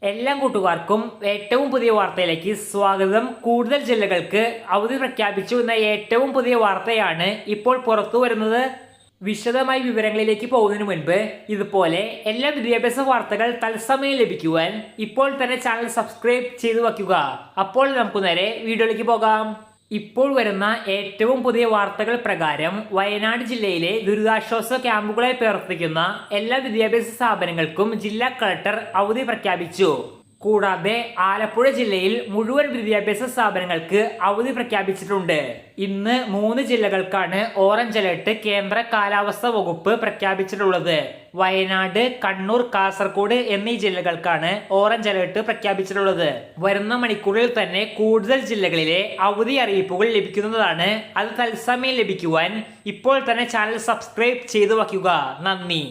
എല്ലാ കൂട്ടുകാർക്കും ഏറ്റവും പുതിയ വാർത്തയിലേക്ക് സ്വാഗതം. കൂടുതൽ ജില്ലകൾക്ക് അവധി പ്രഖ്യാപിച്ചു എന്ന ഏറ്റവും പുതിയ വാർത്തയാണ് ഇപ്പോൾ പുറത്തു വരുന്നത്. വിശദമായ വിവരങ്ങളിലേക്ക് പോകുന്നതിന് മുൻപ് ഇതുപോലെ എല്ലാ വിദ്യാഭ്യാസ വാർത്തകൾ തത്സമയം ലഭിക്കുവാൻ ഇപ്പോൾ തന്നെ ചാനൽ സബ്സ്ക്രൈബ് ചെയ്തു വയ്ക്കുക. അപ്പോൾ നമുക്ക് നേരെ വീഡിയോയിലേക്ക് പോകാം. ഇപ്പോൾ വരുന്ന ഏറ്റവും പുതിയ വാർത്തകൾ പ്രകാരം വയനാട് ജില്ലയിലെ ദുരിതാശ്വാസ ക്യാമ്പുകളിൽ പ്രവർത്തിക്കുന്ന എല്ലാ വിദ്യാഭ്യാസ സ്ഥാപനങ്ങൾക്കും ജില്ലാ കളക്ടർ അവധി പ്രഖ്യാപിച്ചു. കൂടാതെ ആലപ്പുഴ ജില്ലയിൽ മുഴുവൻ വിദ്യാഭ്യാസ സ്ഥാപനങ്ങൾക്ക് അവധി പ്രഖ്യാപിച്ചിട്ടുണ്ട്. ഇന്ന് 3 ജില്ലകൾക്കാണ് ഓറഞ്ച് അലർട്ട് കേന്ദ്ര കാലാവസ്ഥാ വകുപ്പ് പ്രഖ്യാപിച്ചിട്ടുള്ളത്. വയനാട്, കണ്ണൂർ, കാസർഗോഡ് എന്നീ ജില്ലകൾക്കാണ് ഓറഞ്ച് അലർട്ട് പ്രഖ്യാപിച്ചിട്ടുള്ളത്. വരുന്ന മണിക്കൂറിൽ തന്നെ കൂടുതൽ ജില്ലകളിലെ അവധി അറിയിപ്പുകൾ ലഭിക്കുന്നതാണ്. അത് തത്സമയം ലഭിക്കുവാൻ ഇപ്പോൾ തന്നെ ചാനൽ സബ്സ്ക്രൈബ് ചെയ്തു വയ്ക്കുക. നന്ദി.